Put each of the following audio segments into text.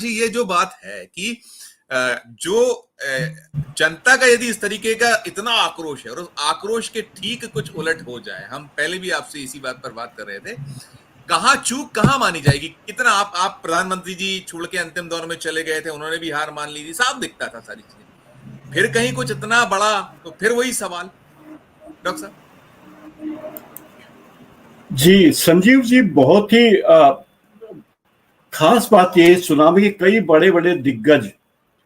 जी, ये जो बात है कि जो जनता का यदि इस तरीके का इतना आक्रोश है और उस आक्रोश के ठीक कुछ उलट हो जाए, हम पहले भी आपसे इसी बात पर बात कर रहे थे, कहाँ चूक कहाँ मानी जाएगी? कितना आप प्रधानमंत्री जी छोड़ के अंतिम दौर में चले गए थे, उन्होंने भी हार मान ली थी, साफ दिखता था सारी चीजें। फिर कहीं कुछ इतना बड़ा, तो फिर वही सवाल। डॉक्टर साहब। जी संजीव जी, बहुत ही खास बात यह है, चुनाव के कई बड़े बड़े दिग्गज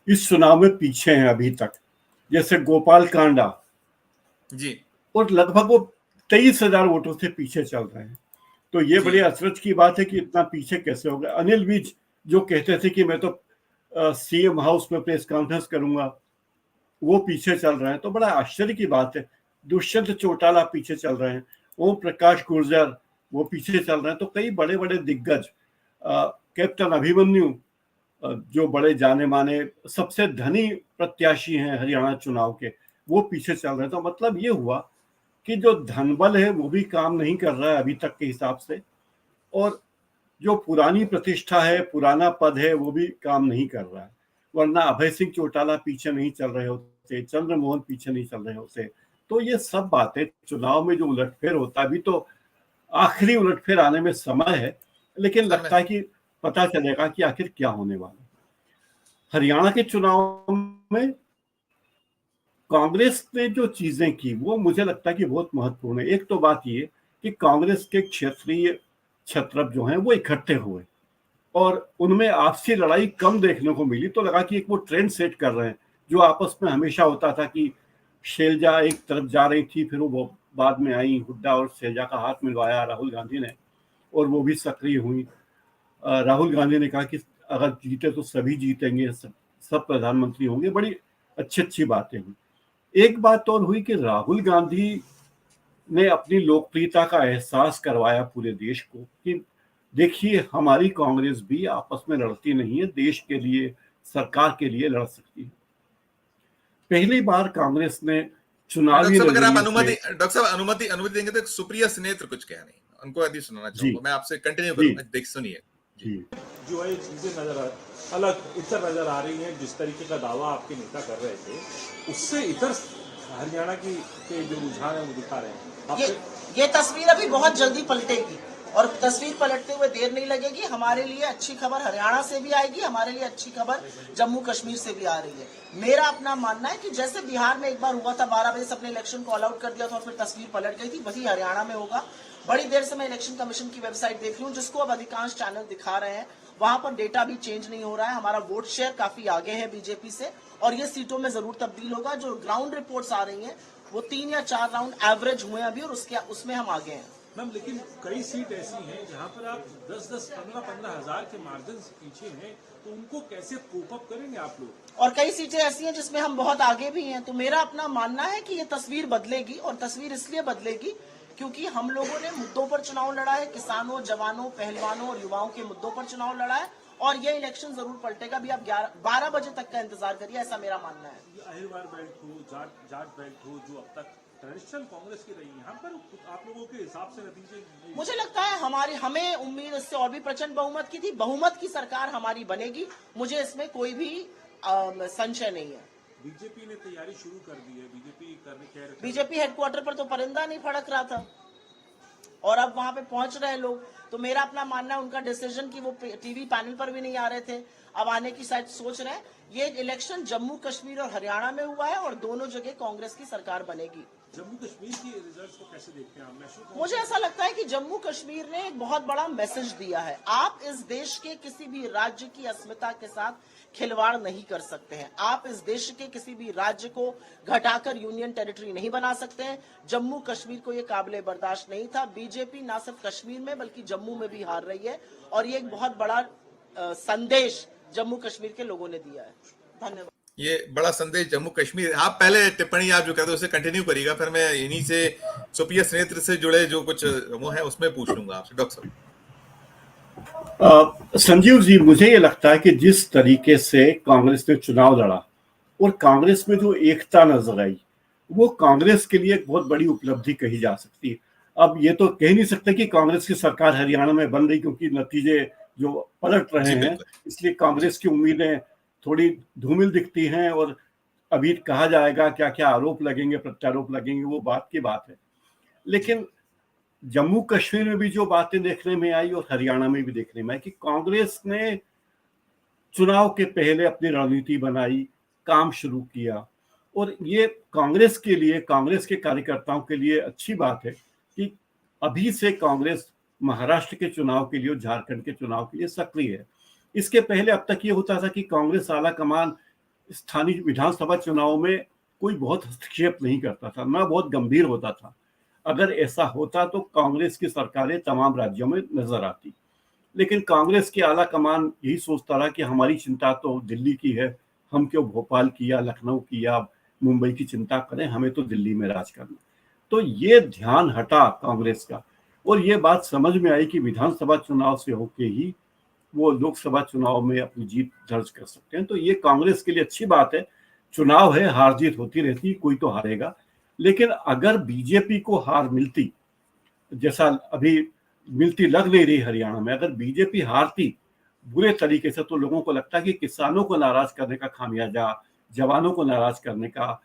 इस चुनाव में पीछे हैं अभी तक, जैसे गोपाल कांडा जी और लगभग वो 23,000 वोटों से पीछे चल रहे हैं। तो ये जी बड़ी अचरज की बात है कि इतना पीछे कैसे हो गया। अनिल विज जो कहते थे कि मैं तो सीएम हाउस में प्रेस कॉन्फ्रेंस करूंगा, वो पीछे चल रहे हैं, तो बड़ा आश्चर्य की बात है। दुष्यंत चौटाला पीछे चल रहे हैं, ओम प्रकाश गुर्जर वो पीछे चल रहे हैं। तो कई बड़े बड़े दिग्गज, कैप्टन अभिमन्यु जो बड़े जाने माने सबसे धनी प्रत्याशी हैं हरियाणा चुनाव के, वो पीछे चल रहे हैं। तो मतलब ये हुआ कि जो धनबल है वो भी काम नहीं कर रहा है अभी तक के हिसाब से, और जो पुरानी प्रतिष्ठा है, पुराना पद है, वो भी काम नहीं कर रहा है। वरना अभय सिंह चौटाला पीछे नहीं चल रहे होते, चंद्रमोहन पीछे नहीं चल रहे होते। तो ये सब बातें, चुनाव में जो उलटफेर होता है, अभी तो आखिरी उलटफेर आने में समय है, लेकिन लगता है कि पता चलेगा कि आखिर क्या होने वाला है। हरियाणा के चुनाव में कांग्रेस ने जो चीजें की वो मुझे लगता है कि बहुत महत्वपूर्ण है। एक तो बात ये कि कांग्रेस के क्षेत्रीय छत्रप जो हैं वो इकट्ठे हुए और उनमें आपसी लड़ाई कम देखने को मिली। तो लगा कि एक वो ट्रेंड सेट कर रहे हैं, जो आपस में हमेशा होता था कि शैलजा एक तरफ जा रही थी, फिर वो बाद में आई, हुड्डा और शैलजा का हाथ मिलवाया राहुल गांधी ने और वो भी सक्रिय हुई। राहुल गांधी ने कहा कि अगर जीते तो सभी जीतेंगे, सब प्रधानमंत्री होंगे। बड़ी अच्छी अच्छी बातें हुई। एक बात और हुई कि राहुल गांधी ने अपनी लोकप्रियता का एहसास करवाया पूरे देश को कि देखिए, हमारी कांग्रेस भी आपस में लड़ती नहीं है, देश के लिए, सरकार के लिए लड़ सकती है। पहली बार कांग्रेस ने चुनावी डॉक्टर साहब, अगर आप नजरिए से, डॉक्टर साहब अनुमति देंगे तो सुप्रिया स्नेत्र कुछ कह रही हैं, उनको यदि सुनाना जी चाहूंगा। मैं आपसे कंटिन्यू जी करूंगा, देख सुनिए जी। जी जो है चीजें अलग इतर नजर आ रही हैं। जिस तरीके का दावा आपके नेता कर रहे थे, उससे इतर हरियाणा की के जो रुझान है वो दिखा रहे हैं। ये तस्वीर अभी बहुत जल्दी पलटेगी और तस्वीर पलटते हुए देर नहीं लगेगी। हमारे लिए अच्छी खबर हरियाणा से भी आएगी, हमारे लिए अच्छी खबर जम्मू कश्मीर से भी आ रही है। मेरा अपना मानना है कि जैसे बिहार में एक बार हुआ था, 12 बजे से अपने इलेक्शन को ऑल आउट कर दिया था और फिर तस्वीर पलट गई थी, वही हरियाणा में होगा। बड़ी देर से मैं इलेक्शन कमीशन की वेबसाइट देख रही हूँ, जिसको अब अधिकांश चैनल दिखा रहे हैं। वहां पर डेटा भी चेंज नहीं हो रहा है। हमारा वोट शेयर काफी आगे है बीजेपी से और ये सीटों में जरूर तब्दील होगा। जो ग्राउंड रिपोर्ट्स आ रही हैं वो 3 या 4 राउंड एवरेज हुए अभी और उसमें हम आगे हैं। मैम, लेकिन कई सीट ऐसी हैं जहां पर आप 10-10, 15-15 हजार के मार्जिन से पीछे हैं, तो उनको कैसे कोप अप करेंगे आप लोग? और कई सीटें ऐसी हैं जिसमें हम बहुत आगे भी हैं। तो मेरा अपना मानना है कि ये तस्वीर बदलेगी और तस्वीर इसलिए बदलेगी क्योंकि हम लोगों ने मुद्दों पर चुनाव लड़ा है, किसानों, जवानों, पहलवानों और युवाओं के मुद्दों पर चुनाव लड़ा है और ये इलेक्शन जरूर पलटेगा। भी आप 12 बजे तक का इंतजार करिए, ऐसा मेरा मानना है। अहिरवार बेल्ट हो, जाट बेल्ट हो, जो अब तक ट्रेडिशनल कांग्रेस की रही, यहाँ पर आप लोगों के हिसाब से नतीजे, मुझे लगता है हमें उम्मीद इससे और भी प्रचंड बहुमत की थी। बहुमत की सरकार हमारी बनेगी, मुझे इसमें कोई भी संशय नहीं है। बीजेपी ने तैयारी शुरू कर दी है। बीजेपी हेडक्वार्टर पर तो परिंदा नहीं फड़क रहा था और अब वहां पे पहुंच रहे लोग। तो मेरा अपना मानना है उनका डिसीजन कि वो टीवी पैनल पर भी नहीं आ रहे थे, अब आने की शायद सोच रहे हैं। ये इलेक्शन जम्मू कश्मीर और हरियाणा में हुआ है और दोनों जगह कांग्रेस की सरकार बनेगी। जम्मू कश्मीर के रिजल्ट्स को कैसे देखते हैं आप? मुझे ऐसा लगता है कि जम्मू कश्मीर ने एक बहुत बड़ा मैसेज दिया है। आप इस देश के किसी भी राज्य की अस्मिता के साथ खिलवाड़ नहीं कर सकते हैं। आप इस देश के किसी भी राज्य को घटाकर यूनियन टेरिटरी नहीं बना सकते हैं। जम्मू कश्मीर को ये काबिले बर्दाश्त नहीं था। बीजेपी ना सिर्फ कश्मीर में बल्कि जम्मू में भी हार रही है और ये एक बहुत बड़ा संदेश जम्मू कश्मीर के लोगों ने दिया है। धन्यवाद। ये बड़ा संदेश जम्मू कश्मीर। आप पहले टिप्पणी आप जो कहते हो उसे कंटिन्यू करिएगा, फिर मैं इन्हीं से सुप्रिया स्नेत्र से जुड़े जो कुछ वो है उसमें पूछ लूंगा आपसे। डॉक्टर साहब। संजीव जी, मुझे ये लगता है कि जिस तरीके से कांग्रेस ने चुनाव लड़ा और कांग्रेस में जो एकता नजर आई, वो कांग्रेस के लिए एक बहुत बड़ी उपलब्धि कही जा सकती है। अब ये तो कह नहीं सकते कि कांग्रेस की सरकार हरियाणा में बन रही क्योंकि नतीजे जो पलट रहे जी हैं, बिल्कुल। इसलिए कांग्रेस की उम्मीदें थोड़ी धूमिल दिखती हैं। और अभी कहा जाएगा क्या क्या आरोप लगेंगे, प्रत्यारोप लगेंगे, वो बात की बात है। लेकिन जम्मू कश्मीर में भी जो बातें देखने में आई और हरियाणा में भी देखने में आई कि कांग्रेस ने चुनाव के पहले अपनी रणनीति बनाई, काम शुरू किया। और ये कांग्रेस के लिए, कांग्रेस के कार्यकर्ताओं के लिए अच्छी बात है कि अभी से कांग्रेस महाराष्ट्र के चुनाव के लिए और झारखंड के चुनाव के लिए सक्रिय है। इसके पहले अब तक ये होता था कि कांग्रेस आला कमान स्थानीय विधानसभा चुनाव में कोई बहुत हस्तक्षेप नहीं करता था, ना बहुत गंभीर होता था। अगर ऐसा होता तो कांग्रेस की सरकारें तमाम राज्यों में नजर आती। लेकिन कांग्रेस की आला कमान यही सोचता रहा कि हमारी चिंता तो दिल्ली की है, हम क्यों भोपाल की या लखनऊ की या मुंबई की चिंता करें, हमें तो दिल्ली में राज करना। तो ये ध्यान हटा कांग्रेस का, और ये बात समझ में आई कि विधानसभा चुनाव से होके ही वो लोकसभा चुनाव में अपनी जीत दर्ज कर सकते हैं। तो ये कांग्रेस के लिए अच्छी बात है। चुनाव है, हार जीत होती रहती, कोई तो हारेगा। लेकिन अगर बीजेपी को हार मिलती, जैसा अभी मिलती लग नहीं रही हरियाणा में, अगर बीजेपी हारती बुरे तरीके से, तो लोगों को लगता है कि किसानों को नाराज करने का खामियाजा, जवानों को नाराज करने का,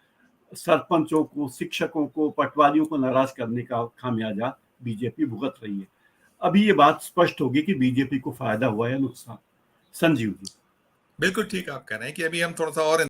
सरपंचों को, शिक्षकों को, पटवारियों को नाराज करने का खामियाजा बीजेपी भुगत रही है। अभी ये बात स्पष्ट होगी कि बीजेपी को फायदा हुआ या नुकसान। संजीव जी। बिल्कुल ठीक आप कह रहे हैं कि अभी हम थोड़ा सा और